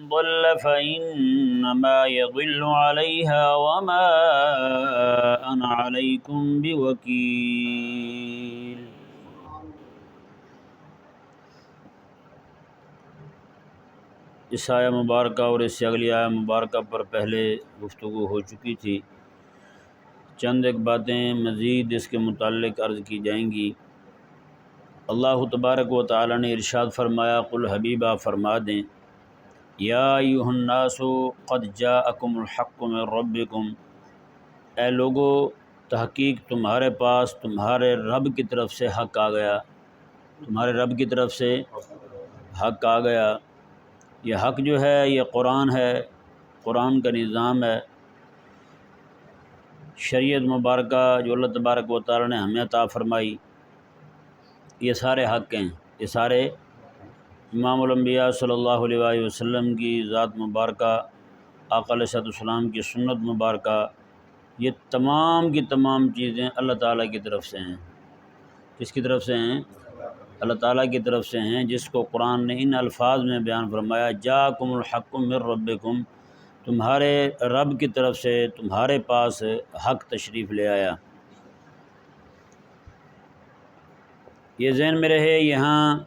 ضل فإنما يضل عليها وما أنا عليكم بوكيل۔ اس آیہ مبارکہ اور اس سے اگلی آیہ مبارکہ پر پہلے گفتگو ہو چکی تھی۔ چند ایک باتیں مزید اس کے متعلق عرض کی جائیں گی۔ اللہ تبارک و تعالی نے ارشاد فرمایا، قل حبیبہ فرما دیں، یا ایھا الناس قد جاءکم الحق من ربکم، اے لوگو تحقیق تمہارے پاس تمہارے رب کی طرف سے حق آ گیا، تمہارے رب کی طرف سے حق آ گیا۔ یہ حق جو ہے یہ قرآن ہے، قرآن کا نظام ہے، شریعت مبارکہ جو اللہ تبارک و تعالی نے ہمیں عطا فرمائی، یہ سارے حق ہیں، یہ سارے امام الانبیاء صلی اللہ علیہ وآلہ وسلم کی ذات مبارکہ، آقا علیہ السلام کی سنت مبارکہ، یہ تمام کی تمام چیزیں اللہ تعالیٰ کی طرف سے ہیں۔ کس کی طرف سے ہیں؟ اللہ تعالیٰ کی طرف سے ہیں، جس کو قرآن نے ان الفاظ میں بیان فرمایا، جاءکم الحق من ربکم، تمہارے رب کی طرف سے تمہارے پاس حق تشریف لے آیا۔ یہ ذہن میں رہے، یہاں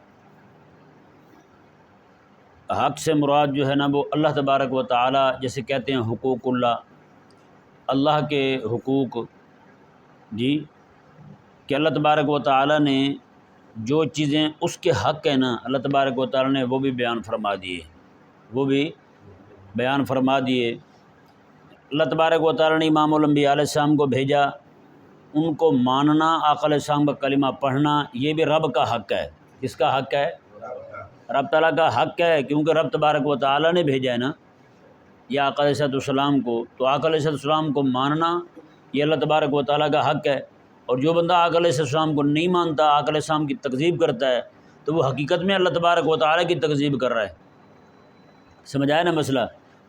حق سے مراد جو ہے نا وہ اللہ تبارک و تعالی، جیسے کہتے ہیں حقوق اللہ کے حقوق، جی، کہ اللہ تبارک و تعالی نے جو چیزیں اس کے حق ہیں نا، اللہ تبارک و تعالی نے وہ بھی بیان فرما دیے، وہ بھی بیان فرما دیے۔ اللہ تبارک و تعالی نے امام الانبیاء علیہ السلام کو بھیجا، ان کو ماننا، آقا علیہ السلام کا کلمہ پڑھنا، یہ بھی رب کا حق ہے۔ کس کا حق ہے؟ رب تعالیٰ کا حق ہے، کیونکہ رب تبارک و تعالی نے بھیجا ہے نا یا آقا علیہ السلام کو، تو آقا علیہ السلام کو ماننا یہ اللہ تبارک و تعالیٰ کا حق ہے۔ اور جو بندہ آقا علیہ السلام کو نہیں مانتا، آقا علیہ السلام کی تکذیب کرتا ہے، تو وہ حقیقت میں اللہ تبارک و تعالیٰ کی تکذیب کر رہا ہے۔ سمجھ آیا نا مسئلہ؟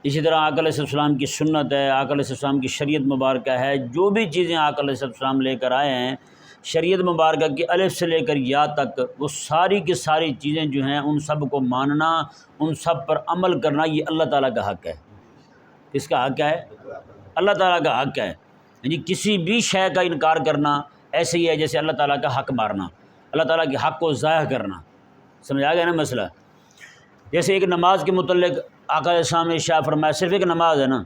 اسی طرح آقا علیہ السلام کی سنت ہے، آقا علیہ السلام کی شریعت مبارکہ ہے، جو بھی چیزیں آقا علیہ السلام لے کر آئے ہیں شریعت مبارکہ کی الف سے لے کر یا تک، وہ ساری کی ساری چیزیں جو ہیں ان سب کو ماننا، ان سب پر عمل کرنا، یہ اللہ تعالیٰ کا حق ہے۔ کس کا حق ہے؟ اللہ تعالیٰ کا حق ہے۔ یعنی کسی بھی شے کا انکار کرنا ایسے ہی ہے جیسے اللہ تعالیٰ کا حق مارنا، اللہ تعالیٰ کے حق کو ضائع کرنا۔ سمجھ آ گیا نا مسئلہ؟ جیسے ایک نماز کے متعلق آقا علیہ السلام نے ارشاد فرمایا، صرف ایک نماز ہے نا،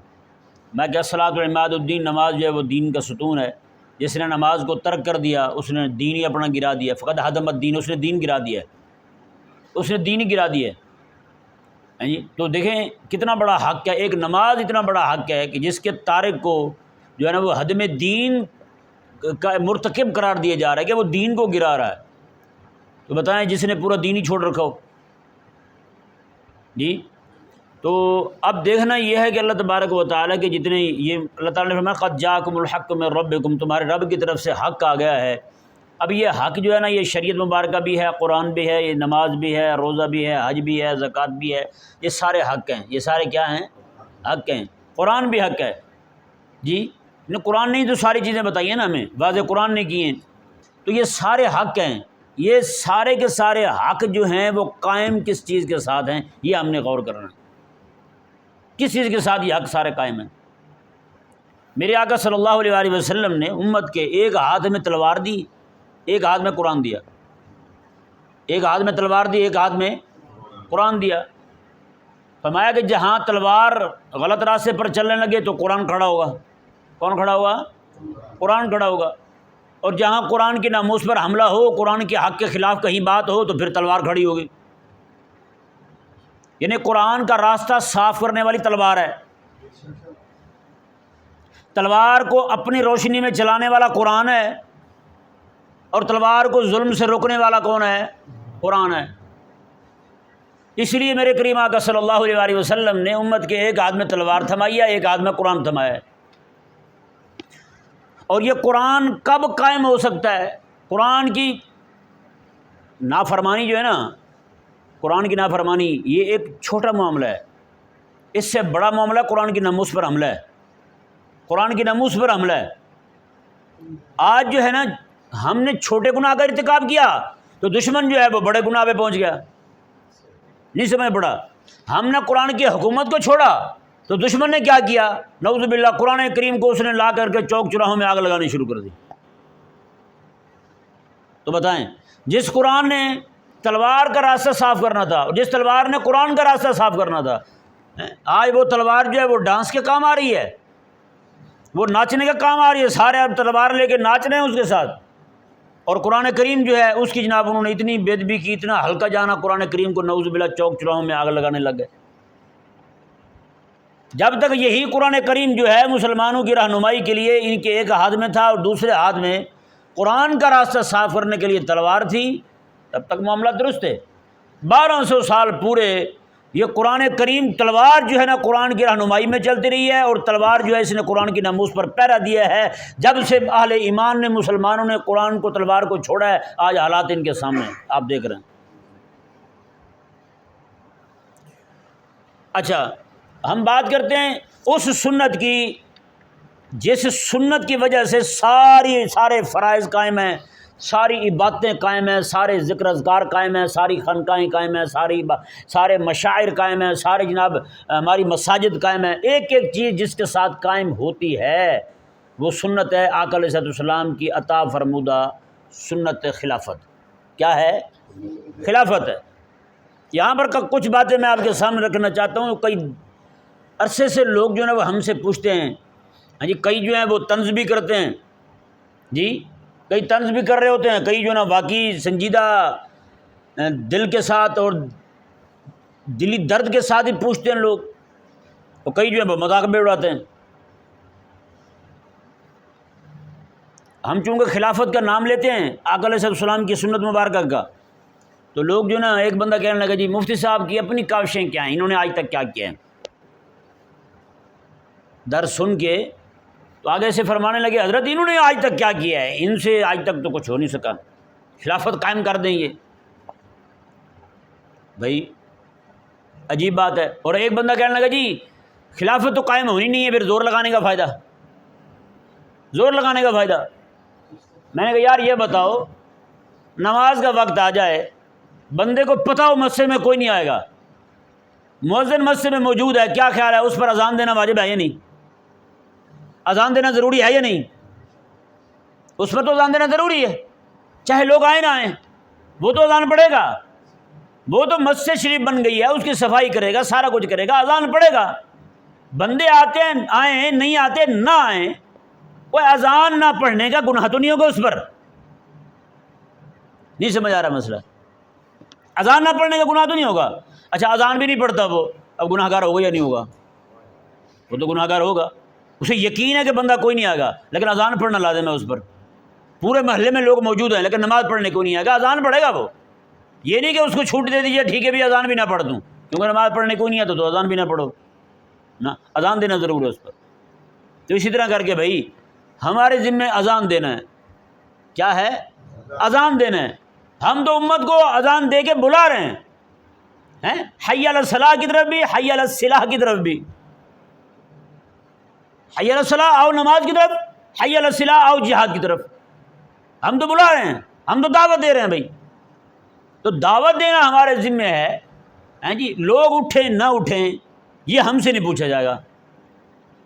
میں کہ الصلاۃ عماد الدین، نماز جو ہے وہ دین کا ستون ہے۔ جس نے نماز کو ترک کر دیا اس نے دین ہی اپنا گرا دیا، فقط ہدم الدین، اس نے دین گرا دیا، اس نے دین ہی گرا دیا۔ تو دیکھیں کتنا بڑا حق ہے، ایک نماز اتنا بڑا حق ہے کہ جس کے تارک کو جو ہے نا وہ ہدم دین کا مرتکب قرار دیا جا رہا ہے، کہ وہ دین کو گرا رہا ہے۔ تو بتائیں جس نے پورا دین ہی چھوڑ رکھا ہو، جی۔ تو اب دیکھنا یہ ہے کہ اللہ تبارک و تعالیٰ کے جتنے، یہ اللہ تعالیٰ نے فرمایا قد جاءکم الحق من ربکم، تمہارے رب کی طرف سے حق آ گیا ہے۔ اب یہ حق جو ہے نا یہ شریعت مبارکہ بھی ہے، قرآن بھی ہے، یہ نماز بھی ہے، روزہ بھی ہے، حج بھی ہے، زکوٰۃ بھی ہے، یہ سارے حق ہیں، یہ سارے کیا ہیں؟ حق ہیں۔ قرآن بھی حق ہے، جی۔ قرآن نے تو ساری چیزیں بتائی ہیں نا ہمیں، واضح قرآن نے کی ہیں، تو یہ سارے حق ہیں۔ یہ سارے کے سارے حق جو ہیں وہ قائم کس چیز کے ساتھ ہیں، یہ ہم نے غور کرنا ہے۔ کس چیز کے ساتھ یہ حق سارے قائم ہیں؟ میرے آقا صلی اللہ علیہ وآلہ وسلم نے امت کے ایک ہاتھ میں تلوار دی، ایک ہاتھ میں قرآن دیا، ایک ہاتھ میں تلوار دی، ایک ہاتھ میں قرآن دیا۔ فرمایا کہ جہاں تلوار غلط راستے پر چلنے لگے تو قرآن کھڑا ہوگا۔ کون کھڑا ہوگا؟ قرآن کھڑا ہوگا۔ اور جہاں قرآن کی ناموس پر حملہ ہو، قرآن کے حق کے خلاف کہیں بات ہو تو پھر تلوار کھڑی ہوگی۔ یعنی قرآن کا راستہ صاف کرنے والی تلوار ہے۔ تلوار کو اپنی روشنی میں چلانے والا قرآن ہے، اور تلوار کو ظلم سے روکنے والا کون ہے؟ قرآن ہے۔ اس لیے میرے کریم آقا صلی اللہ علیہ وآلہ وسلم نے امت کے ایک ہاتھ میں تلوار تھمائی ہے، ایک ہاتھ میں قرآن تھمایا ہے۔ اور یہ قرآن کب قائم ہو سکتا ہے؟ قرآن کی نافرمانی جو ہے نا، قرآن کی نافرمانی یہ ایک چھوٹا معاملہ ہے، اس سے بڑا معاملہ قرآن کی ناموس پر حملہ ہے، قرآن کی ناموس پر حملہ ہے۔ آج جو ہے نا ہم نے چھوٹے گناہ کا ارتکاب کیا تو دشمن جو ہے وہ بڑے گناہ پہ پہنچ گیا، نہیں سمجھ پڑا۔ ہم نے قرآن کی حکومت کو چھوڑا تو دشمن نے کیا کیا؟ نعوذ باللہ قرآن کریم کو اس نے لا کر کے چوک چراہوں میں آگ لگانی شروع کر دی۔ تو بتائیں، جس قرآن نے تلوار کا راستہ صاف کرنا تھا، جس تلوار نے قرآن کا راستہ صاف کرنا تھا، آج وہ تلوار جو ہے وہ ڈانس کے کام آ رہی ہے، وہ ناچنے کا کام آ رہی ہے، سارے اب تلوار لے کے ناچ رہے ہیں اس کے ساتھ۔ اور قرآن کریم جو ہے اس کی جناب انہوں نے اتنی بے ادبی کی، اتنا ہلکا جانا قرآن کریم کو نعوذ باللہ چوک چراہوں میں آگ لگانے لگ گئے۔ جب تک یہی قرآن کریم جو ہے مسلمانوں کی رہنمائی کے لیے ان کے ایک ہاتھ میں تھا اور دوسرے ہاتھ میں قرآن کا راستہ صاف کرنے کے لیے تلوار تھی، تب تک معاملہ درست ہے۔ 1200 سال پورے یہ قرآن کریم تلوار جو ہے نا قرآن کی رہنمائی میں چلتی رہی ہے، اور تلوار جو ہے اس نے قرآن کی ناموس پر پہرا دیا ہے۔ جب سے اہل ایمان نے، مسلمانوں نے قرآن کو، تلوار کو چھوڑا ہے، آج حالات ان کے سامنے آپ دیکھ رہے ہیں۔ اچھا، ہم بات کرتے ہیں اس سنت کی جس سنت کی وجہ سے سارے فرائض قائم ہیں، ساری عبادتیں قائم ہیں، سارے ذکر اذکار قائم ہیں، ساری خانقاہیں قائم ہیں، سارے مشاعر قائم ہیں، سارے جناب ہماری مساجد قائم ہیں۔ ایک ایک چیز جس کے ساتھ قائم ہوتی ہے وہ سنت ہے آقا علیہ السلام کی عطا فرمودہ سنت خلافت۔ کیا ہے؟ خلافت ہے۔ یہاں پر کچھ باتیں میں آپ کے سامنے رکھنا چاہتا ہوں۔ کئی عرصے سے لوگ جو ہے وہ ہم سے پوچھتے ہیں، ہاں جی، کئی جو ہیں وہ طنز بھی کرتے ہیں، جی کئی طنز بھی کر رہے ہوتے ہیں، کئی جو ہے نا واقعی سنجیدہ دل کے ساتھ اور دلی درد کے ساتھ ہی پوچھتے ہیں لوگ، اور کئی جو ہے وہ مذاق میں اڑاتے ہیں۔ ہم چونکہ خلافت کا نام لیتے ہیں آقا علیہ السلام کی سنت مبارکہ کا، تو لوگ جو نا ایک بندہ کہنے لگا جی مفتی صاحب کی اپنی کاوشیں کیا ہیں، انہوں نے آج تک کیا کیا ہے۔ درس سن کے تو آگے سے فرمانے لگے حضرت انہوں نے آج تک کیا کیا ہے، ان سے آج تک تو کچھ ہو نہیں سکا، خلافت قائم کر دیں گے۔ بھائی عجیب بات ہے۔ اور ایک بندہ کہنے لگا جی خلافت تو قائم ہونی نہیں ہے، پھر زور لگانے کا فائدہ، زور لگانے کا فائدہ۔ میں نے کہا یار یہ بتاؤ، نماز کا وقت آ جائے، بندے کو پتہ ہو مسجد میں کوئی نہیں آئے گا، مؤذن مسجد میں موجود ہے، کیا خیال ہے اس پر اذان دینا واجب ہے یا نہیں؟ اذان دینا ضروری ہے یا نہیں؟ اس پر تو اذان دینا ضروری ہے، چاہے لوگ آئیں نہ آئیں، وہ تو اذان پڑھے گا، وہ تو مسجد شریف بن گئی ہے، اس کی صفائی کرے گا، سارا کچھ کرے گا، اذان پڑھے گا۔ بندے آتے ہیں آئیں، نہیں آتے نہ آئیں، کوئی اذان نہ پڑھنے کا گناہ تو نہیں ہوگا اس پر؟ نہیں سمجھ آ رہا مسئلہ؟ اذان نہ پڑھنے کا گناہ تو نہیں ہوگا۔ اچھا اذان بھی نہیں پڑھتا وہ، اب گناہ گار ہوگا یا نہیں ہوگا؟ وہ تو گناہ گار ہوگا، اسے یقین ہے کہ بندہ کوئی نہیں آئے گا، لیکن اذان پڑھنا لازم ہے اس پر۔ پورے محلے میں لوگ موجود ہیں لیکن نماز پڑھنے کو نہیں آئے گا، اذان پڑھے گا وہ۔ یہ نہیں کہ اس کو چھوٹ دے دیجیے ٹھیک ہے بھی اذان بھی نہ پڑھ دوں، کیونکہ نماز پڑھنے کو نہیں آتا تو اذان بھی نہ پڑھو نا، اذان دینا ضرور ہے اس پر۔ تو اسی طرح کر کے بھائی ہمارے ذمے اذان دینا ہے، کیا ہے؟ اذان دینا ہے۔ ہم تو امت کو اذان دے کے بلا رہے ہیں، حی علی الصلاح کی طرف بھی، حی علی الصلاح کی طرف بھی، حی علی الصلاح آؤ نماز کی طرف، حی علی الصلاح آؤ جہاد کی طرف۔ ہم تو بلا رہے ہیں، ہم تو دعوت دے رہے ہیں بھائی۔ تو دعوت دینا ہمارے ذمے ہے، جی لوگ اٹھیں نہ اٹھیں یہ ہم سے نہیں پوچھا جائے گا،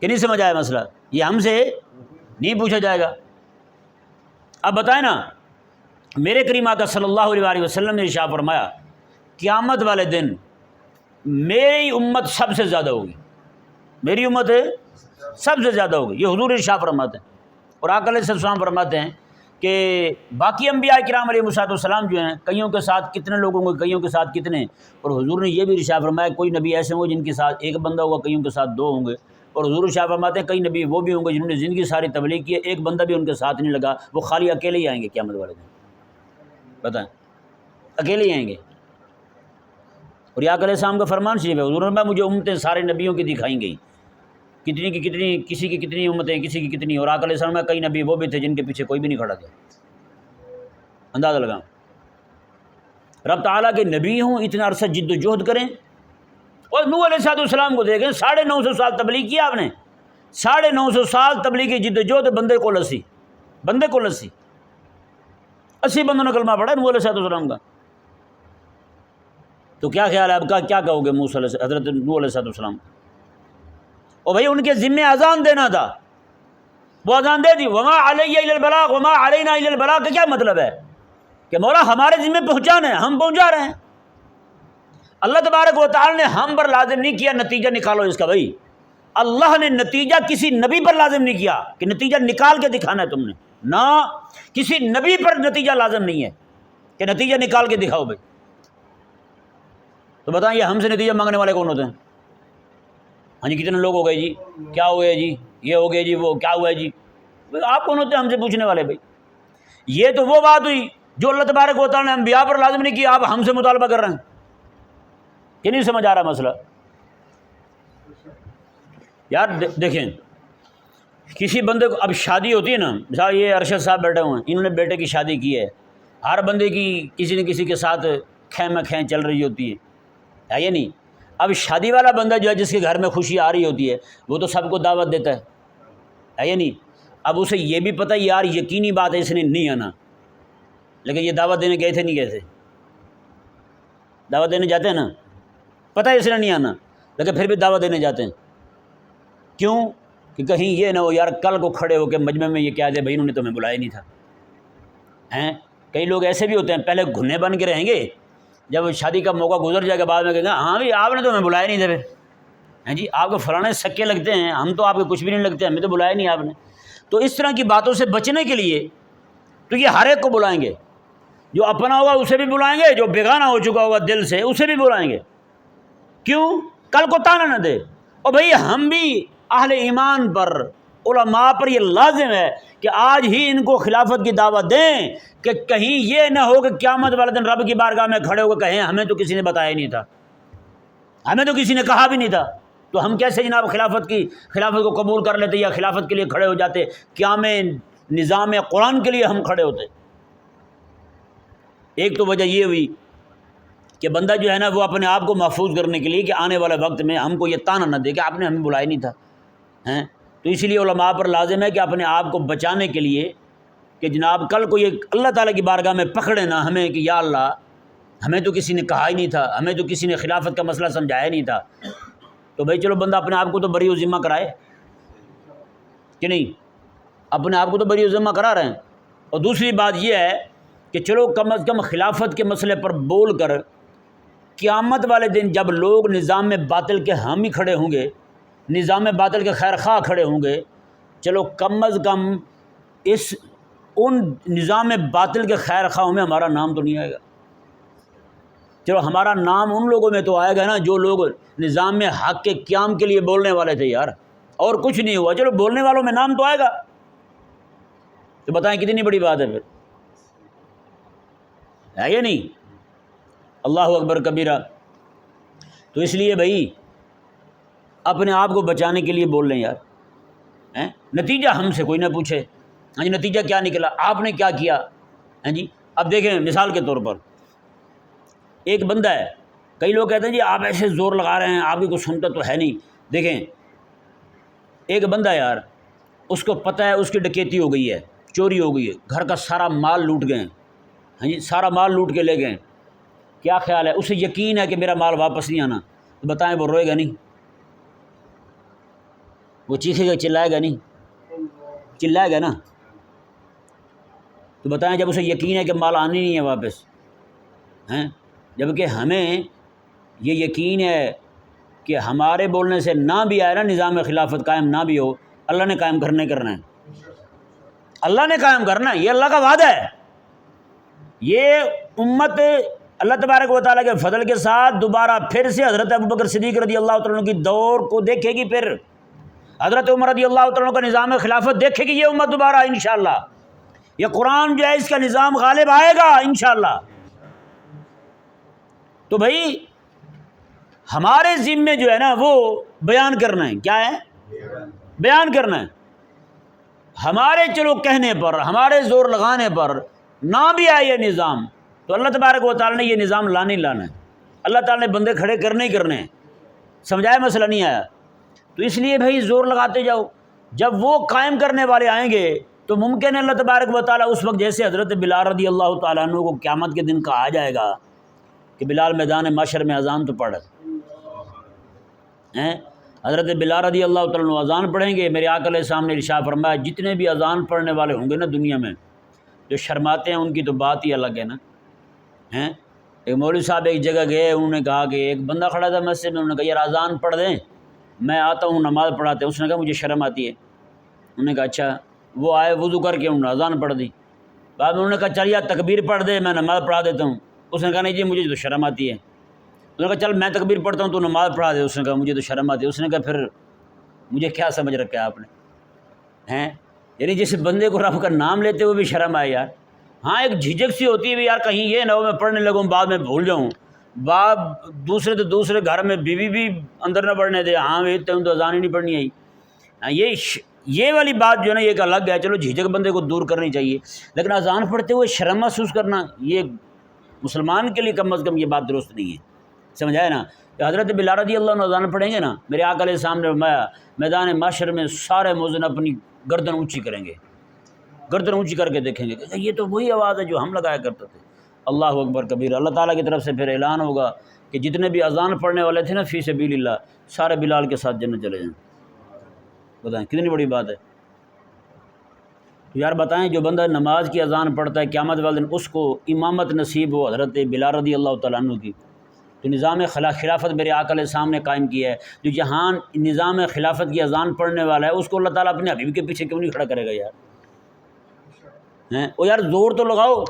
کہ نہیں سمجھ آیا مسئلہ؟ یہ ہم سے نہیں پوچھا جائے گا۔ اب بتائیں نا، میرے کریم آقا صلی اللہ علیہ وسلم نے ارشاد فرمایا قیامت والے دن میری امت سب سے زیادہ ہوگی، میری امت سب سے زیادہ ہوگی، یہ حضور ارشاد فرماتے ہیں۔ اور آقا علیہ السلام فرماتے ہیں کہ باقی انبیاء کرام علیہ السلام جو ہیں کئیوں کے ساتھ کتنے لوگ ہوں گے، کئیوں کے ساتھ کتنے، اور حضور نے یہ بھی ارشاد فرمایا کوئی نبی ایسے ہوں گے جن کے ساتھ ایک بندہ ہوگا، کئیوں کے ساتھ دو ہوں گے، اور حضور ارشاد فرماتے ہیں کئی نبی وہ بھی ہوں گے جنہوں نے زندگی ساری تبلیغ کی ہے، ایک بندہ بھی ان کے ساتھ نہیں لگا، وہ خالی اکیلے ہی آئیں گے قیامت والے دن۔ بتائیں، اکیلے ہی آئیں گے۔ اور یہ آقا علیہ السلام کا فرمان شریف ہے، حضور نے فرمایا مجھے امتیں سارے نبیوں کی دکھائیں گئی، کتنی کی کتنی، کسی کی کتنی امتیں، کسی کی کتنی، اور آقا علیہ السلام میں کئی نبی وہ بھی تھے جن کے پیچھے کوئی بھی نہیں کھڑا تھا۔ اندازہ لگاؤ، رب تعالیٰ کے نبی ہوں، اتنا عرصہ جد و جہد کریں، اور نوح علیہ السلام کو دیکھیں 950 سال تبلیغ کیا آپ نے، 950 سال تبلیغی جد و جہد، بندے کو لسی 80 بندوں نے کلمہ پڑھا نوح علیہ السلام کا۔ تو کیا خیال ہے آپ کا، کیا کہو گے موسیٰ علیہ حضرت نوح علیہ السلام؟ اور بھائی ان کے ذمے اذان دینا تھا، وہ اذان دے دی، وما علیہ الا البلاغ وما علینا الا البلاغ، کا کیا مطلب ہے کہ مولا ہمارے ذمے پہنچانا ہے، ہم پہنچا رہے ہیں۔ اللہ تبارک و تعالی نے ہم پر لازم نہیں کیا نتیجہ نکالو اس کا، بھائی اللہ نے نتیجہ کسی نبی پر لازم نہیں کیا کہ نتیجہ نکال کے دکھانا ہے تم نے، نہ کسی نبی پر نتیجہ لازم نہیں ہے کہ نتیجہ نکال کے دکھاؤ بھائی۔ تو بتائیں یہ ہم سے نتیجہ مانگنے والے کون ہوتے ہیں؟ ہاں جی کتنے لوگ ہو گئے جی، کیا ہو گیا جی، یہ ہو گیا جی، وہ کیا ہوا ہے جی، آپ کون ہوتے ہیں ہم سے پوچھنے والے بھائی؟ یہ تو وہ بات ہوئی جو اللہ تبارک و تعالیٰ نے انبیاء پر لازم نہیں کیا، آپ ہم سے مطالبہ کر رہے ہیں کہ نہیں سمجھ آ رہا مسئلہ؟ یار دیکھیں کسی بندے کو اب شادی ہوتی ہے نا، مثال یہ ارشد صاحب بیٹھے ہوئے ہیں، انہوں نے بیٹے کی شادی کی ہے، ہر بندے کی کسی نہ کسی کے ساتھ خیم خیں چل رہی ہوتی ہے یا نہیں؟ اب شادی والا بندہ جو ہے جس کے گھر میں خوشی آ رہی ہوتی ہے وہ تو سب کو دعوت دیتا ہے یا نہیں؟ اب اسے یہ بھی پتہ یار یقینی بات ہے اس نے نہیں آنا، لیکن یہ دعوت دینے گئے تھے نہیں گئے تھے؟ دعوت دینے جاتے ہیں نا، پتہ ہے اس نے نہیں آنا لیکن پھر بھی دعوت دینے جاتے ہیں، کیوں؟ کہ کہیں یہ نہ ہو یار کل کو کھڑے ہو کے مجمع میں یہ کہہ دے بھائی انہوں نے تمہیں بلایا نہیں تھا۔ ہیں کئی لوگ ایسے بھی ہوتے ہیں، پہلے گھنے بن کے رہیں گے، جب شادی کا موقع گزر جائے گا بعد میں کہیں گا ہاں بھائی آپ نے تو ہمیں بلایا نہیں تھا، پھر ہیں جی آپ کو فلانے سکے لگتے ہیں، ہم تو آپ کے کچھ بھی نہیں لگتے، ہمیں تو بلایا نہیں آپ نے۔ تو اس طرح کی باتوں سے بچنے کے لیے تو یہ ہر ایک کو بلائیں گے، جو اپنا ہوگا اسے بھی بلائیں گے، جو بیگانہ ہو چکا ہوگا دل سے اسے بھی بلائیں گے، کیوں؟ کل کو تانا نہ دے۔ اور بھائی ہم بھی اہل ایمان پر علماء پر یہ لازم ہے کہ آج ہی ان کو خلافت کی دعوت دیں کہ کہیں یہ نہ ہو کہ قیامت والے دن رب کی بارگاہ میں کھڑے ہو کے کہیں ہمیں تو کسی نے بتایا ہی نہیں تھا، ہمیں تو کسی نے کہا بھی نہیں تھا، تو ہم کیسے جناب خلافت کو قبول کر لیتے یا خلافت کے لیے کھڑے ہو جاتے، قیام نظام قرآن کے لیے ہم کھڑے ہوتے۔ ایک تو وجہ یہ ہوئی کہ بندہ جو ہے نا وہ اپنے آپ کو محفوظ کرنے کے لیے کہ آنے والے وقت میں ہم کو یہ تانا نہ دے کہ آپ نے ہمیں بلایا نہیں تھا، ہیں تو اس لیے علماء پر لازم ہے کہ اپنے آپ کو بچانے کے لیے کہ جناب کل کو یہ اللہ تعالیٰ کی بارگاہ میں پکڑے نہ ہمیں کہ یا اللہ ہمیں تو کسی نے کہا ہی نہیں تھا، ہمیں تو کسی نے خلافت کا مسئلہ سمجھایا نہیں تھا۔ تو بھائی چلو بندہ اپنے آپ کو تو بری و ذمہ کرائے کہ نہیں، اپنے آپ کو تو بری و ذمہ کرا رہے ہیں۔ اور دوسری بات یہ ہے کہ چلو کم از کم خلافت کے مسئلے پر بول کر قیامت والے دن جب لوگ نظام باطل کے حامی کھڑے ہوں گے، نظام باطل کے خیر خواہ کھڑے ہوں گے، چلو کم از کم ان نظام باطل کے خیر خواہوں میں ہمارا نام تو نہیں آئے گا۔ چلو ہمارا نام ان لوگوں میں تو آئے گا نا جو لوگ نظام حق کے قیام کے لیے بولنے والے تھے یار، اور کچھ نہیں ہوا، چلو بولنے والوں میں نام تو آئے گا۔ تو بتائیں کتنی بڑی بات ہے پھر، ہے یا نہیں؟ اللہ اکبر کبیرہ۔ تو اس لیے بھائی اپنے آپ کو بچانے کے لیے بول رہے ہیں یار، نتیجہ ہم سے کوئی نہ پوچھے، ہاں جی نتیجہ کیا نکلا، آپ نے کیا کیا، ہاں جی۔ اب دیکھیں مثال کے طور پر ایک بندہ ہے، کئی لوگ کہتے ہیں جی آپ ایسے زور لگا رہے ہیں، آپ کی کوئی سنتا تو ہے نہیں۔ دیکھیں ایک بندہ ہے یار، اس کو پتہ ہے اس کی ڈکیتی ہو گئی ہے، چوری ہو گئی ہے، گھر کا سارا مال لوٹ گئے، ہاں جی سارا مال لوٹ کے لے گئے، کیا خیال ہے؟ اسے یقین ہے کہ میرا مال واپس نہیں آنا، تو بتائیں وہ روئے گا نہیں؟ وہ چیخے گا چلائے گا نہیں؟ چلائے گا نا۔ تو بتائیں جب اسے یقین ہے کہ مال آنے نہیں ہے واپس، ہیں جبکہ ہمیں یہ یقین ہے کہ ہمارے بولنے سے نہ بھی آئے نا نظام خلافت قائم نہ بھی ہو، اللہ نے قائم کرنا ہے، اللہ نے قائم کرنا ہے، یہ اللہ کا وعدہ ہے۔ یہ امت اللہ تبارک و تعالیٰ کے فضل کے ساتھ دوبارہ پھر سے حضرت ابوبکر صدیق رضی اللہ تعالیٰ عنہ کی دور کو دیکھے گی، پھر حضرت عمر رضی اللہ تعالیٰ عنہ کا نظام خلافت دیکھے گی یہ امت دوبارہ انشاءاللہ۔ یہ قرآن جو ہے اس کا نظام غالب آئے گا انشاءاللہ۔ تو بھائی ہمارے ذمے جو ہے نا وہ بیان کرنا ہے، کیا ہے؟ بیان کرنا ہے۔ ہمارے چلو کہنے پر، ہمارے زور لگانے پر نہ بھی آئے یہ نظام، تو اللہ تبارک و تعالیٰ نے یہ نظام لانا ہی لانا ہے، اللہ تعالیٰ نے بندے کھڑے کرنے ہی کرنے ہیں، سمجھایا مسئلہ نہیں آیا؟ تو اس لیے بھائی زور لگاتے جاؤ، جب وہ قائم کرنے والے آئیں گے تو ممکن ہے اللہ تبارک و تعالیٰ اس وقت جیسے حضرت بلال رضی اللہ تعالیٰ عنہ کو قیامت کے دن کہا جائے گا کہ بلال میدان محشر میں اذان تو پڑھ ہیں۔ حضرت بلال رضی اللہ تعالیٰ عنہ اذان پڑھیں گے، میرے آقا علیہ السلام نے ارشاد فرمایا جتنے بھی اذان پڑھنے والے ہوں گے نا دنیا میں، جو شرماتے ہیں ان کی تو بات ہی الگ ہے نا، ہیں۔ ایک مولوی صاحب ایک جگہ گئے، انہوں نے کہا کہ ایک بندہ کھڑا تھا مسجد میں، انہوں نے کہا یار اذان پڑھ دیں، میں آتا ہوں نماز پڑھاتے۔ اس نے کہا مجھے شرم آتی ہے۔ انہوں نے کہا اچھا۔ وہ آئے وضو کر کے انہوں نے اذان پڑھ دی۔ بعد میں انہوں نے کہا چل یار تکبیر پڑھ دے، میں نماز پڑھا دیتا ہوں۔ اس نے کہا نہیں جی مجھے تو شرم آتی ہے۔ انہوں نے کہا چل میں تکبیر پڑھتا ہوں تو نماز پڑھا دے۔ اس نے کہا مجھے تو شرم آتی ہے۔ اس نے کہا پھر مجھے کیا سمجھ رکھا ہے آپ نے، ہیں؟ یعنی جس بندے کو رب کا نام لیتے ہوئے بھی شرم آئے یار۔ ہاں ایک جھجک سی ہوتی ہے بھی یار کہیں یہ نہ ہو میں پڑھنے لگوں بعد میں بھول جاؤں، باپ دوسرے تو دوسرے گھر میں بیوی بھی اندر نہ پڑھنے دے، ہاں تو اذان ہی نہیں پڑھنی آئی۔ ہاں یہ والی بات جو ہے نا یہ ایک الگ ہے، چلو جھجک بندے کو دور کرنی چاہیے، لیکن اذان پڑھتے ہوئے شرم محسوس کرنا یہ مسلمان کے لیے کم از کم یہ بات درست نہیں ہے، سمجھائے نا۔ کہ حضرت بلال رضی اللہ عنہ اذان پڑھیں گے نا، میرے آقا علیہ السلام نے فرمایا میدان محشر میں سارے مؤذن اپنی گردن اونچی کریں گے، گردن اونچی کر کے دیکھیں گے کہ یہ تو وہی آواز ہے جو ہم لگایا کرتے تھے۔ اللہ اکبر کبیر۔ اللہ تعالیٰ کی طرف سے پھر اعلان ہوگا کہ جتنے بھی اذان پڑھنے والے تھے نا فی سبیل اللہ سارے بلال کے ساتھ جنت چلے جائیں۔ بتائیں کتنی بڑی بات ہے۔ تو یار بتائیں جو بندہ نماز کی اذان پڑھتا ہے قیامت والے دن اس کو امامت نصیب ہو حضرت بلال رضی اللہ تعالیٰ عنہ کی، تو نظام خلافت میرے آقا علیہ السلام نے قائم کیا ہے۔ جو جہاں نظام خلافت کی اذان پڑھنے والا ہے اس کو اللہ تعالیٰ اپنے حبیب کے پیچھے کیوں نہیں کھڑا کرے گا یار، ہیں؟ او یار زور تو لگاؤ۔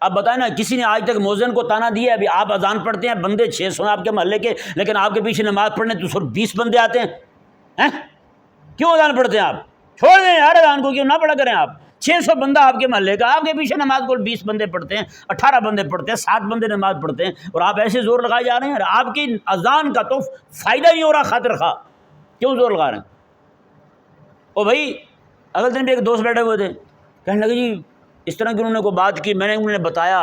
اب بتائیں نا کسی نے آج تک مؤذن کو تانا دیا ہے ابھی آپ اذان پڑھتے ہیں بندے 600 ہیں آپ کے محلے کے، لیکن آپ کے پیچھے نماز پڑھنے تو صرف 20 بندے آتے ہیں، کیوں اذان پڑھتے ہیں آپ؟ چھوڑ دیں یار اذان کو، کیوں نہ پڑھا کریں آپ؟ 600 بندہ آپ کے محلے کا، آپ کے پیچھے نماز کو 20 بندے پڑھتے ہیں، 18 بندے پڑھتے ہیں، 7 بندے نماز پڑھتے ہیں، اور آپ ایسے زور لگائے جا رہے ہیں۔ آپ کی اذان کا تو فائدہ نہیں ہو رہا خاطر خواہ، کیوں زور لگا رہے ہیں؟ او بھائی اگلے دن بھی ایک دوست بیٹھے ہوئے تھے، کہنے لگے جی اس طرح کی انہوں نے کوئی بات کی، انہوں نے بتایا،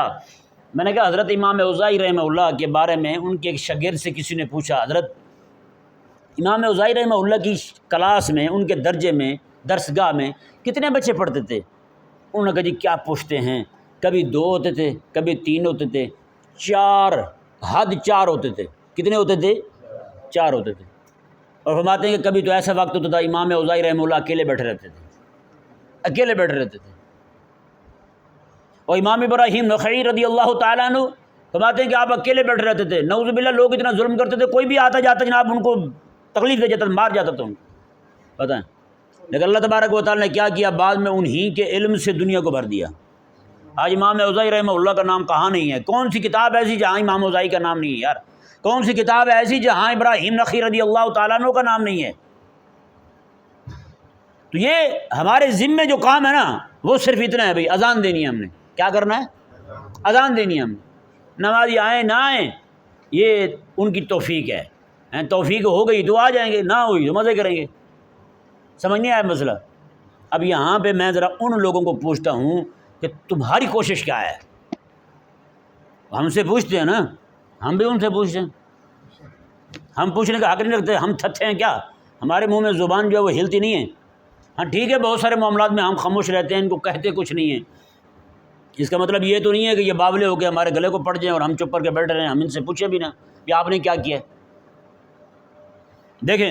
میں نے کہا حضرت امام اوزاعی رحمہ اللہ کے بارے میں ان کے ایک شاگرد سے کسی نے پوچھا حضرت امام اوزاعی رحمہ اللہ کی کلاس میں ان کے درجے میں درسگاہ میں کتنے بچے پڑھتے تھے؟ انہوں نے کہا جی کیا پوچھتے ہیں، کبھی 2 ہوتے تھے، کبھی 3 ہوتے تھے، 4 حد 4 ہوتے تھے۔ کتنے ہوتے تھے؟ 4 ہوتے تھے۔ اور فرماتے ہیں کہ کبھی تو ایسا وقت ہوتا تھا امام اوزاعی رحمہ اللہ اکیلے بیٹھے رہتے تھے، اکیلے بیٹھے رہتے تھے۔ اور امام ابراہیم نخعی رضی اللہ تعالیٰ عنہ فرماتے ہیں کہ آپ اکیلے بیٹھے رہتے تھے، نعوذ باللہ لوگ اتنا ظلم کرتے تھے، کوئی بھی آتا جاتا جناب ان کو تکلیف دے جاتا، مار جاتا تھا ان کو، پتہ ہے۔ لیکن اللہ تبارک و تعالیٰ نے کیا کیا، بعد میں انہی کے علم سے دنیا کو بھر دیا۔ آج امام اوزاعی رحمہ اللہ کا نام کہاں نہیں ہے؟ کون سی کتاب ایسی جہاں امام اوزاعی کا نام نہیں ہے یار؟ کون سی کتاب ایسی جہاں ابراہیم نخعی رضی اللہ تعالیٰ عنہ کا نام نہیں ہے؟ تو یہ ہمارے ذمے جو کام ہے نا وہ صرف اتنا ہے بھائی، اذان دینی ہے ہم نے۔ کیا کرنا ہے؟ اذان دینی ہے ہم نے۔ نمازی آئیں نہ آئیں یہ ان کی توفیق ہے، توفیق ہو گئی تو آ جائیں گے، نہ ہوئی تو مزے کریں گے۔ سمجھ نہیں آیا مسئلہ؟ اب یہاں پہ میں ذرا ان لوگوں کو پوچھتا ہوں کہ تمہاری کوشش کیا ہے؟ ہم سے پوچھتے ہیں نا، ہم بھی ان سے پوچھتے ہیں، ہم پوچھنے کا حق نہیں رکھتے، ہم تھتھے ہیں کیا؟ ہمارے منہ میں زبان جو ہے وہ ہلتی نہیں ہے۔ ہاں ٹھیک ہے بہت سارے معاملات میں ہم خاموش رہتے ہیں، ان کو کہتے کچھ نہیں ہیں، اس کا مطلب یہ تو نہیں ہے کہ یہ بابلے ہو کے ہمارے گلے کو پڑ جائیں اور ہم چپ کر کے بیٹھ رہے ہیں، ہم ان سے پوچھیں بھی نہ کہ آپ نے کیا کیا ہے۔ دیکھیں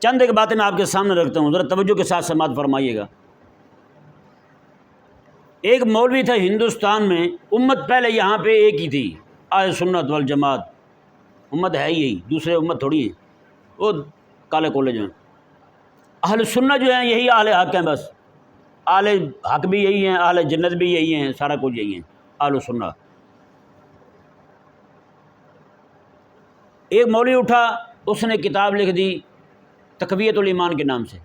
چند ایک باتیں میں آپ کے سامنے رکھتا ہوں، ذرا توجہ کے ساتھ سماعت فرمائیے گا۔ ایک مولوی تھا ہندوستان میں، امت پہلے یہاں پہ ایک ہی تھی، اہل سنت والجماعت، امت ہے یہی، دوسرے امت تھوڑی ہے، وہ کالے کولے جو ہیں۔ اہل سنت جو ہیں یہی اہل حق ہیں، بس اہل حق بھی یہی ہیں، اہل جنت بھی یہی ہیں، سارا کچھ یہی ہیں اہل سنت۔ ایک مولوی اٹھا، اس نے کتاب لکھ دی تقویت الایمان کے نام سے،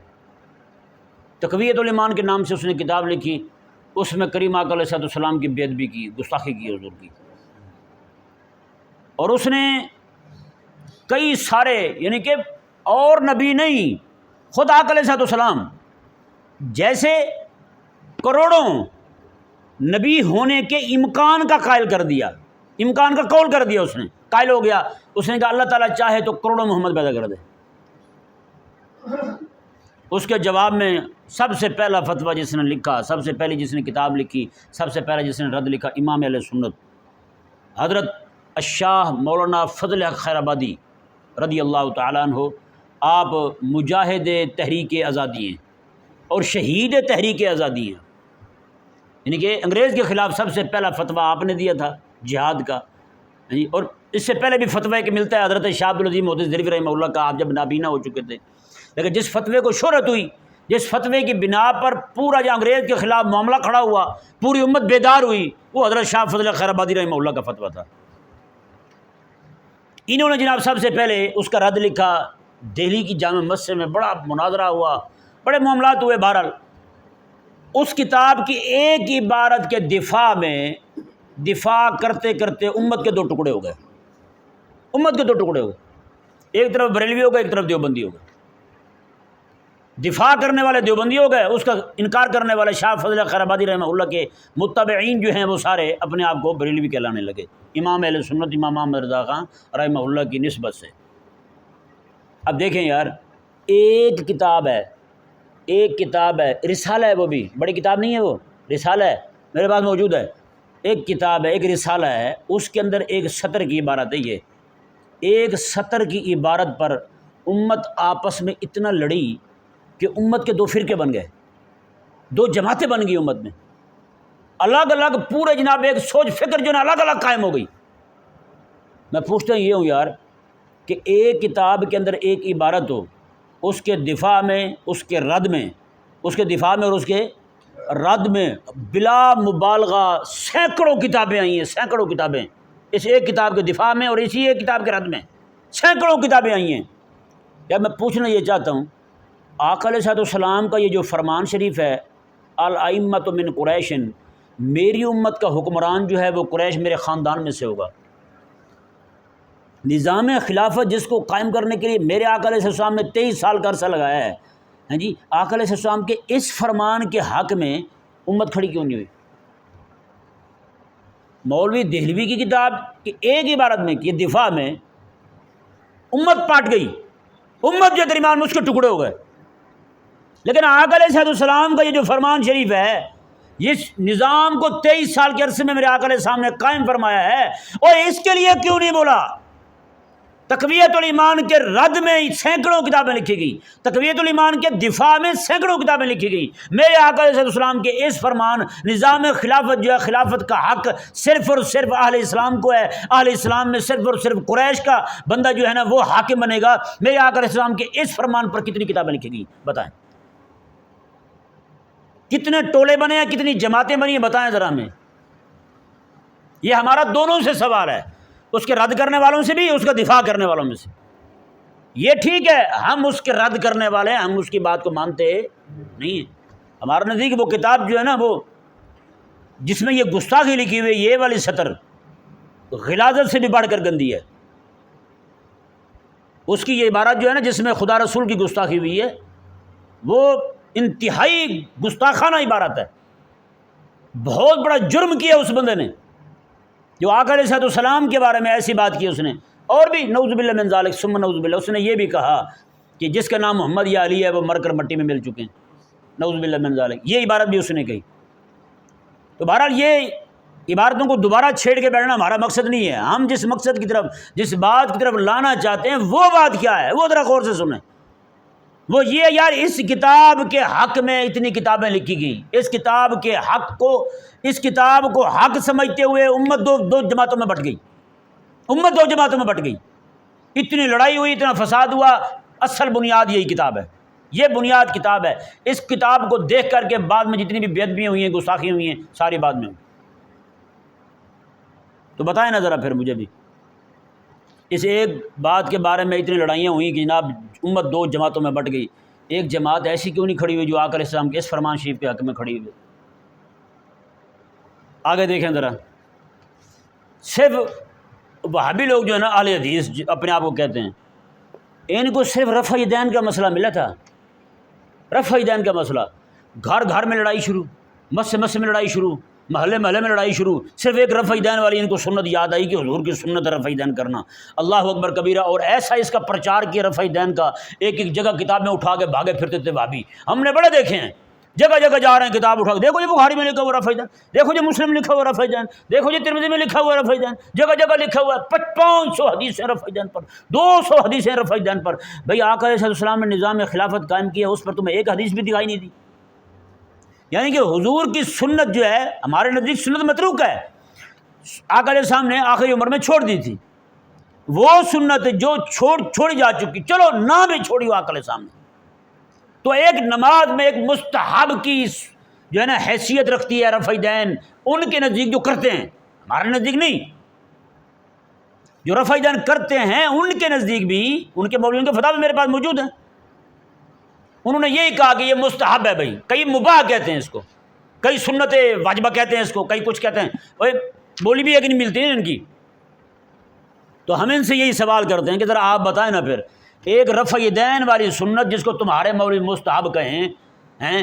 تقویت الایمان کے نام سے اس نے کتاب لکھی، اس میں کریم آقا علیہ السلام کی بے ادبی کی، گستاخی کی حضور کی، اور اس نے کئی سارے یعنی کہ اور نبی نہیں خود آقا علیہ السلام جیسے کروڑوں نبی ہونے کے امکان کا قائل کر دیا، امکان کا قول کر دیا، اس نے قائل ہو گیا۔ اس نے کہا اللہ تعالیٰ چاہے تو کروڑوں محمد پیدا کر دے۔ اس کے جواب میں سب سے پہلا فتویٰ جس نے لکھا، سب سے پہلی جس نے کتاب لکھی، سب سے پہلا جس نے رد لکھا، امام اہل سنت حضرت الشاہ مولانا فضل حق خیر آبادی رضی اللہ تعالیٰ عنہ، آپ مجاہد تحریک آزادی ہیں اور شہید تحریک آزادی ہیں، یعنی کہ انگریز کے خلاف سب سے پہلا فتویٰ آپ نے دیا تھا جہاد کا، اور اس سے پہلے بھی فتویٰ کہ ملتا ہے حضرت شاہ عبدالعظیم محدث دہلوی رحمہ اللہ کا، آپ جب نابینا ہو چکے تھے، لیکن جس فتوے کو شہرت ہوئی، جس فتوے کی بنا پر پورا جو انگریز کے خلاف معاملہ کھڑا ہوا، پوری امت بیدار ہوئی، وہ حضرت شاہ فضل خیر آبادی رحمہ اللہ کا فتویٰ تھا۔ انہوں نے جناب سب سے پہلے اس کا رد لکھا، دہلی کی جامع مسجد میں بڑا مناظرہ ہوا، بڑے معاملات ہوئے، بہرحال اس کتاب کی ایک عبارت کے دفاع میں دفاع کرتے کرتے امت کے دو ٹکڑے ہو گئے، امت کے دو ٹکڑے ہو گئے، ایک طرف بریلوی ہو گئے، ایک طرف دیوبندی ہو گئے۔ دفاع کرنے والے دیوبندی ہو گئے، اس کا انکار کرنے والے شاہ فضل خیر آبادی رحمہ اللہ کے متبعین جو ہیں وہ سارے اپنے آپ کو بریلوی کہلانے لگے، امام اہل سنت امام احمد رضا خان رحمہ اللہ کی نسبت سے۔ اب دیکھیں یار، ایک کتاب ہے رسالہ ہے، وہ بھی بڑی کتاب نہیں ہے، وہ رسالہ ہے، میرے پاس موجود ہے، ایک کتاب ہے، ایک رسالہ ہے، اس کے اندر ایک سطر کی عبارت ہے، یہ ایک سطر کی عبارت پر امت آپس میں اتنا لڑی کہ امت کے دو فرقے بن گئے، دو جماعتیں بن گئی امت میں، الگ الگ پورے جناب ایک سوچ فکر جو ہے الگ الگ قائم ہو گئی۔ میں پوچھتا یہ ہوں یار کہ ایک کتاب کے اندر ایک عبارت ہو، اس کے دفاع میں، اس کے رد میں، اس کے دفاع میں اور اس کے رد میں بلا مبالغہ سینکڑوں کتابیں آئی ہیں، سینکڑوں کتابیں اس ایک کتاب کے دفاع میں اور اسی ایک کتاب کے رد میں سینکڑوں کتابیں آئی ہیں۔ یار میں پوچھنا یہ چاہتا ہوں، آقا علیہ الصلوۃ والسلام کا یہ جو فرمان شریف ہے، الائمۃ من قریش، میری امت کا حکمران جو ہے وہ قریش میرے خاندان میں سے ہوگا۔ نظام خلافت جس کو قائم کرنے کے لیے میرے آقا علیہ السلام نے 23 سال کا عرصہ لگایا ہے، ہاں جی، آقا علیہ السلام کے اس فرمان کے حق میں امت کھڑی کیوں نہیں ہوئی؟ مولوی دہلوی کی کتاب کی ایک عبارت میں کہ دفاع میں امت پاٹ گئی، امت جو درمیان میں اس کے ٹکڑے ہو گئے، لیکن آقا علیہ السلام کا یہ جو فرمان شریف ہے، اس نظام کو 23 سال کے عرصے میں میرے آقا علیہ السلام نے قائم فرمایا ہے، اور اس کے لیے کیوں نہیں بولا؟ تقویت الایمان کے رد میں سینکڑوں کتابیں لکھی گئی، تقویت الایمان کے دفاع میں سینکڑوں کتابیں لکھی گئی۔ میرے آقا علیہ السلام کے اس فرمان نظام خلافت جو ہے، خلافت کا حق صرف اور صرف اہل اسلام کو ہے، اہل اسلام میں صرف اور صرف قریش کا بندہ جو ہے نا وہ حاکم بنے گا۔ میرے آقا علیہ السلام کے اس فرمان پر کتنی کتابیں لکھی گئی بتائیں؟ کتنے ٹولے بنے ہیں، کتنی جماعتیں بنی ہیں، بتائیں ذرا ہمیں۔ یہ ہمارا دونوں سے سوال ہے، اس کے رد کرنے والوں سے بھی، اس کا دفاع کرنے والوں میں سے۔ یہ ٹھیک ہے، ہم اس کے رد کرنے والے ہیں، ہم اس کی بات کو مانتے نہیں ہیں۔ ہمارا نزدیک وہ کتاب جو ہے نا، وہ جس میں یہ گستاخی لکھی ہوئی ہے، یہ والی سطر غلاظت سے بھی بڑھ کر گندی ہے۔ اس کی یہ عبارت جو ہے نا جس میں خدا رسول کی گستاخی ہوئی ہے، وہ انتہائی گستاخانہ عبارت ہے، بہت بڑا جرم کیا اس بندے نے جو آقا علیہ السلام کے بارے میں ایسی بات کی اس نے، اور بھی نعوذ باللہ من ذالک ثم نعوذ باللہ، اس نے یہ بھی کہا کہ جس کا نام محمد یا علی ہے وہ مر کر مٹی میں مل چکے ہیں، نعوذ باللہ من ذالک، یہ عبارت بھی اس نے کہی۔ تو بہرحال یہ عبارتوں کو دوبارہ چھیڑ کے بیٹھنا ہمارا مقصد نہیں ہے، ہم جس مقصد کی طرف، جس بات کی طرف لانا چاہتے ہیں وہ بات کیا ہے، وہ ذرا غور سے سنیں۔ وہ یہ یار، اس کتاب کے حق میں اتنی کتابیں لکھی گئیں، اس کتاب کے حق کو، اس کتاب کو حق سمجھتے ہوئے امت دو جماعتوں میں بٹ گئی، امت دو جماعتوں میں بٹ گئی، اتنی لڑائی ہوئی، اتنا فساد ہوا۔ اصل بنیاد یہی کتاب ہے، یہ بنیاد کتاب ہے۔ اس کتاب کو دیکھ کر کے بعد میں جتنی بھی بے ادبیاں ہوئی ہیں، گستاخیاں ہوئی ہیں، ساری بعد میں ہوئی۔ تو بتائیں نا ذرا پھر مجھے بھی، اس ایک بات کے بارے میں اتنی لڑائیاں ہوئیں کہ جناب امت دو جماعتوں میں بٹ گئی، ایک جماعت ایسی کیوں نہیں کھڑی ہوئی جو آقا علیہ السلام کے اس فرمان شریف کے حق میں کھڑی ہوئی؟ آگے دیکھیں ذرا، صرف وہابی لوگ جو ہے نا، اہل حدیث اپنے آپ کو کہتے ہیں، ان کو صرف رفع دین کا مسئلہ ملا تھا، رفع دین کا مسئلہ، گھر گھر میں لڑائی شروع، مسجد میں لڑائی شروع، محلے محلے میں لڑائی شروع، صرف ایک رفع دین والی ان کو سنت یاد آئی کہ حضور کی سنت رفع دین کرنا، اللہ اکبر کبیرہ، اور ایسا اس کا پرچار کیا رفع دین کا، ایک ایک جگہ کتاب میں اٹھا کے بھاگے پھرتے تھے وہابی، ہم نے بڑے دیکھے ہیں۔ جگہ جگہ جا رہے ہیں کتاب اٹھا کے، دیکھو یہ بخاری میں لکھا ہوا رفع دین، دیکھو یہ مسلم لکھا ہوا رفع دین، دیکھو یہ ترمذی میں لکھا ہوا رفع دین، جگہ جگہ لکھا ہوا ہے 500 حدیثیں رفع دین پر، 200 حدیثیں رفع دین پر۔ بھئی آقا علیہ السلام نے نظام خلافت قائم کیا، اس پر تمہیں ایک حدیث بھی دکھائی نہیں دی۔ یعنی کہ حضور کی سنت جو ہے ہمارے نزدیک سنت متروک ہے، آقا علیہ السلام نے آخری عمر میں چھوڑ دی تھی، وہ سنت جو چھوڑی جا چکی، چلو نہ بھی چھوڑی ہو آقا علیہ السلام نے، تو ایک نماز میں ایک مستحب کی جو ہے نا حیثیت رکھتی ہے رفع دین، ان کے نزدیک جو کرتے ہیں، ہمارے نزدیک نہیں، جو رفع دین کرتے ہیں ان کے نزدیک بھی، ان کے مولویوں کے فتاوی میرے پاس موجود ہیں، انہوں نے یہی کہا کہ یہ مستحب ہے۔ بھائی کئی مباح کہتے ہیں اس کو، کئی سنت واجبہ کہتے ہیں اس کو، کئی کچھ کہتے ہیں، اوے بولی بھی ایک نہیں ملتی ہے ان کی۔ تو ہم ان سے یہی سوال کرتے ہیں کہ ذرا آپ بتائیں نا پھر، ایک رفع دین والی سنت جس کو تمہارے مولوی مستحب کہیں ہیں،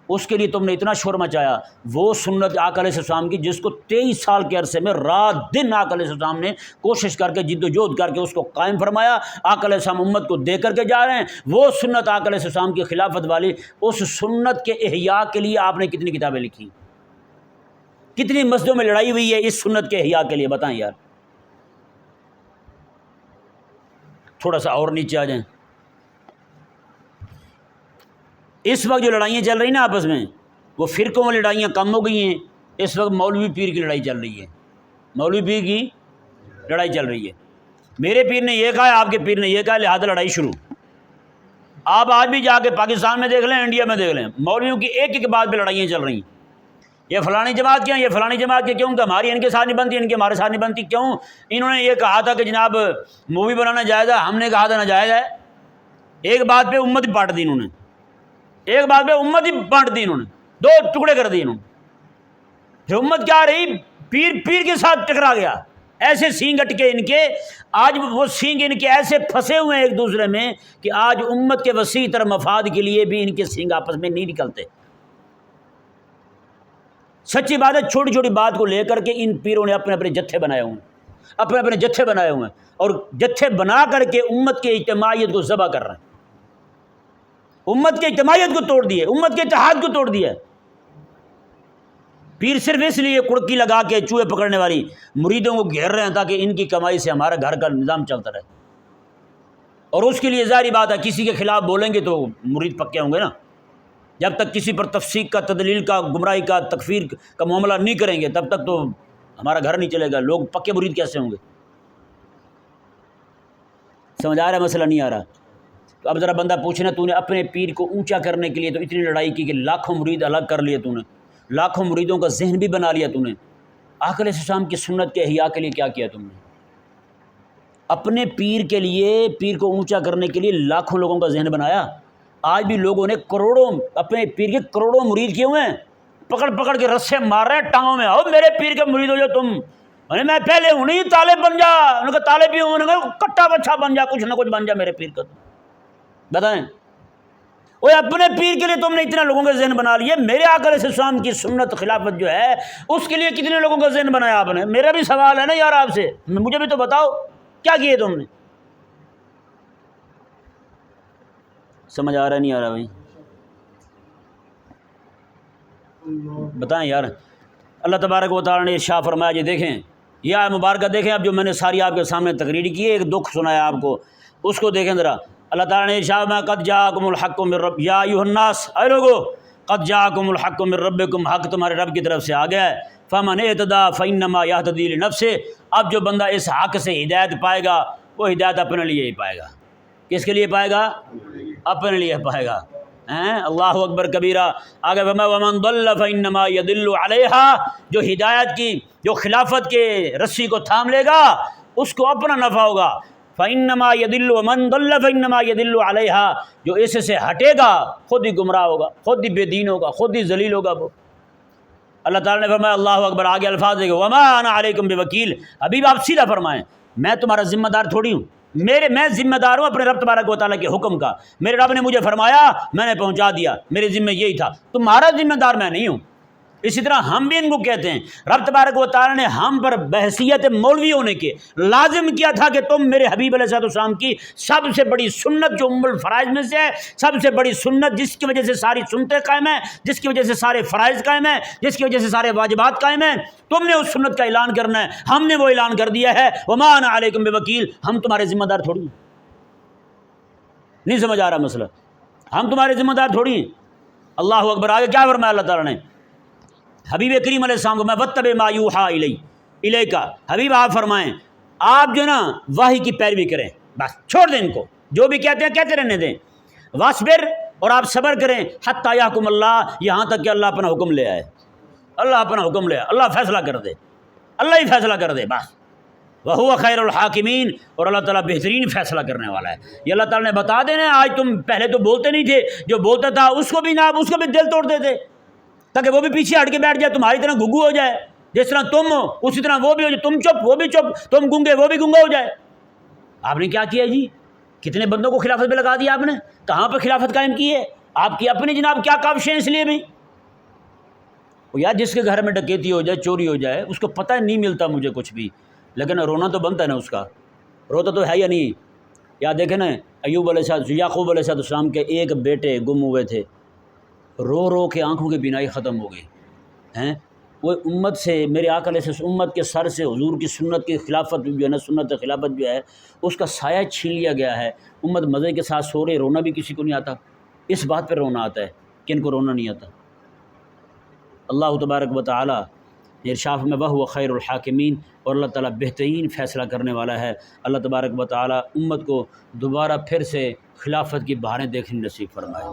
اس کے لیے تم نے اتنا شور مچایا، وہ سنت آقا علیہ السلام کی جس کو 23 سال کے عرصے میں رات دن آقا علیہ السلام نے کوشش کر کے جد و جہد کر کے اس کو قائم فرمایا، آقا علیہ السلام امت کو دے کر کے جا رہے ہیں، وہ سنت آقا علیہ السلام کی خلافت والی، اس سنت کے احیاء کے لیے آپ نے کتنی کتابیں لکھی، کتنی مسجدوں میں لڑائی ہوئی ہے اس سنت کے احیاء کے لیے، بتائیں یار۔ تھوڑا سا اور نیچے آ جائیں، اس وقت جو لڑائیاں چل رہی نا آپس میں، وہ فرقوں میں لڑائیاں کم ہو گئی ہیں، اس وقت مولوی پیر کی لڑائی چل رہی ہے، مولوی پیر کی لڑائی چل رہی ہے، میرے پیر نے یہ کہا ہے، آپ کے پیر نے یہ کہا ہے، لہذا لڑائی شروع۔ آپ آج بھی جا کے پاکستان میں دیکھ لیں، انڈیا میں دیکھ لیں، مولویوں کی ایک ایک بات پہ لڑائیاں چل رہی ہیں، یہ فلانی جماعت کے ہیں، یہ فلانی جماعت کے کیوں، کہ ہماری ان کے ساتھ نہیں بنتی، ان کے ہمارے ساتھ نہیں بنتی، کیوں؟ انہوں نے یہ کہا تھا کہ جناب مووی بنانا جائز ہے، ہم نے کہا تھا ناجائز ہے، ایک بات پہ امت ہی بانٹ دی انہوں نے، ایک بات پہ امت ہی بانٹ دی انہوں نے، دو ٹکڑے کر دیے انہوں نے، پھر امت کیا رہی، پیر کے ساتھ ٹکرا گیا، ایسے سینگ اٹکے ان کے، آج وہ سینگ ان کے ایسے پھنسے ہوئے ہیں ایک دوسرے میں کہ آج امت کے وسیع تر مفاد کے لیے بھی ان کے سینگ آپس میں نہیں نکلتے۔ سچی بات ہے، چھوٹی چھوٹی بات کو لے کر کے ان پیروں نے اپنے اپنے جتھے بنائے ہوئے ہیں، اپنے اپنے جتھے بنائے ہوئے ہیں، اور جتھے بنا کر کے امت کے اجتماعیت کو ذبح کر رہے ہیں، امت کے اجتماعیت کو توڑ دیے، امت کے اتحاد کو توڑ دیا۔ پیر صرف اس لیے کڑکی لگا کے چوہے پکڑنے والی مریدوں کو گھیر رہے ہیں تاکہ ان کی کمائی سے ہمارا گھر کا نظام چلتا رہے، اور اس کے لیے ظاہری بات ہے کسی کے خلاف بولیں گے تو مرید پکے ہوں گے نا، جب تک کسی پر تفسیق کا، تدلیل کا، گمراہی کا، تکفیر کا معاملہ نہیں کریں گے تب تک تو ہمارا گھر نہیں چلے گا، لوگ پکے مرید کیسے ہوں گے؟ سمجھ آ رہا ہے مسئلہ؟ نہیں آ رہا؟ تو اب ذرا بندہ پوچھنا، تو نے اپنے پیر کو اونچا کرنے کے لیے تو اتنی لڑائی کی کہ لاکھوں مرید الگ کر لیے تو نے، لاکھوں مریدوں کا ذہن بھی بنا لیا تو نے، آقا علیہ السلام کی سنت کے احیاء کے لیے کیا کیا تم نے؟ اپنے پیر کے لیے، پیر کو اونچا کرنے کے لیے لاکھوں لوگوں کا ذہن بنایا۔ آج بھی لوگوں نے کروڑوں اپنے پیر کے کروڑوں مرید کیے ہوئے ہیں، پکڑ پکڑ کے رسے مار رہے ہیں ٹانگوں میں، آؤ میرے پیر کے مرید ہو جاؤ تم، میں پہلے ہوں نہیں، طالب بن جا، ان کا طالب بھی ہوں، کٹا بچہ بن جا، کچھ نہ کچھ بن جا میرے پیر کا۔ بتائیں، وہ اپنے پیر کے لیے تم نے اتنا لوگوں کا ذہن بنا لیے، میرے آقا علیہ السلام کی سنت خلافت جو ہے اس کے لیے کتنے لوگوں کا ذہن بنایا آپ نے؟ میرا بھی سوال ہے نا یار آپ سے، مجھے بھی تو بتاؤ کیا کیے تم نے؟ سمجھ آ رہا نہیں آ رہا بھائی؟ بتائیں یار۔ اللہ تبارک و تعالیٰ نے ارشاد فرمایا، جی دیکھیں یہ آیت مبارکہ دیکھیں، اب جو میں نے ساری آپ کے سامنے تقریر کی ہے، ایک دکھ سنایا آپ کو، اس کو دیکھیں ذرا۔ اللہ تعالیٰ نے ارشاد فرمایا، قد جاءکم الحق من رب یا ایھا الناس، اے لوگو، قد جاءکم الحق من ربکم، حق تمہارے رب کی طرف سے آ گیا ہے، فمن اہتدی فانما یہتدی لنفسہ، اب جو بندہ اس حق سے ہدایت پائے گا وہ ہدایت اپنے لیے ہی پائے گا۔ کس کے لیے پائے گا؟ اپنے لیے پائے گا۔ اللہ اکبر کبیرہ۔ آگے فرمایا ومن ضل فانما یضل علیہا، جو ہدایت کی، جو خلافت کے رسی کو تھام لے گا اس کو اپنا نفع ہوگا، فانما یضل ومن ضل فانما یضل علیہا، جو اس سے ہٹے گا خود ہی گمراہ ہوگا، خود ہی بے دین ہوگا، خود ہی ذلیل ہوگا وہ۔ اللہ تعالیٰ نے فرمایا، اللہ اکبر، آگے الفاظ دیکھو، وما انا علیکم بوکیل، حبیب آپ سیدھا فرمائیں میں تمہارا ذمہ دار تھوڑی ہوں، میں ذمہ دار ہوں اپنے رب تبارک و تعالیٰ کے حکم کا، میرے رب نے مجھے فرمایا میں نے پہنچا دیا، میرے ذمہ یہی تھا، تمہارا ذمہ دار میں نہیں ہوں۔ اسی طرح ہم بھی ان کو کہتے ہیں، رب تبارک و تعالیٰ نے ہم پر بحیثیت مولوی ہونے کے لازم کیا تھا کہ تم میرے حبیب علیہ السلام کی سب سے بڑی سنت جو ام الفرائض میں سے ہے، سب سے بڑی سنت جس کی وجہ سے ساری سنتیں قائم ہیں، جس کی وجہ سے سارے فرائض قائم ہیں، جس کی وجہ سے سارے واجبات قائم ہیں، تم نے اس سنت کا اعلان کرنا ہے، ہم نے وہ اعلان کر دیا ہے، وما انا علیکم بوکیل، ہم تمہارے ذمہ دار تھوڑی ہیں۔ نہیں سمجھ آ رہا مسئلہ؟ ہم تمہارے ذمہ دار تھوڑی ہیں۔ اللہ اکبر۔ آگے کیا فرمایا اللہ تعالیٰ نے حبیب کریم علیہ السلام کو، میں واتبع ما یوحی الیک، حبیب آپ فرمائیں آپ جو نا وحی کی پیروی کریں، بس چھوڑ دیں ان کو، جو بھی کہتے ہیں کہتے رہنے دیں، واصبر، اور آپ صبر کریں، حتی یحکم اللہ، یہاں تک کہ اللہ اپنا حکم لے آئے، اللہ اپنا حکم لے آئے، اللہ فیصلہ کر دے، اللہ ہی فیصلہ کر دے بس، وہو خیر الحاکمین، اور اللہ تعالیٰ بہترین فیصلہ کرنے والا ہے۔ یہ اللہ تعالیٰ نے بتا دینا، آج تم پہلے تو بولتے نہیں تھے، جو بولتا تھا اس کو بھی نہ، اس کو بھی دل توڑتے تھے تاکہ وہ بھی پیچھے ہٹ کے بیٹھ جائے، تمہاری طرح گھگو ہو جائے، جس طرح تم ہو اسی طرح وہ بھی ہو جائے، تم چپ وہ بھی چپ، تم گونگے وہ بھی گونگا ہو جائے۔ آپ نے کیا کیا جی؟ کتنے بندوں کو خلافت پہ لگا دیا آپ نے، کہاں پہ خلافت قائم کی ہے؟ آپ کی اپنی جناب کیا کاوشیں اس لیے بھی؟ یار جس کے گھر میں ڈکیتی ہو جائے، چوری ہو جائے، اس کو پتہ نہیں ملتا مجھے کچھ بھی، لیکن رونا تو بنتا ہے نا، اس کا روتا تو ہے یا نہیں؟ یا دیکھیں نا ایوب علیہ السلام، یعقوب علیہ السلام کے ایک بیٹے گم ہوئے تھے، رو رو کے آنکھوں کی بینائی ختم ہو گئی ہیں، وہ امت سے، میرے آقا علیہ السلام امت کے سر سے حضور کی سنت کی خلافت جو ہے نا، سنت خلافت جو ہے اس کا سایہ چھین لیا گیا ہے، امت مزے کے ساتھ سو رہے، رونا بھی کسی کو نہیں آتا، اس بات پہ رونا آتا ہے کہ ان کو رونا نہیں آتا۔ اللہ تبارک و تعالی ارشاد میں وہو خیر الحاکمین، اور اللہ تعالیٰ بہترین فیصلہ کرنے والا ہے۔ اللہ تبارک و تعالی امت کو دوبارہ پھر سے خلافت کی بہاریں دیکھنے نصیب فرمائے۔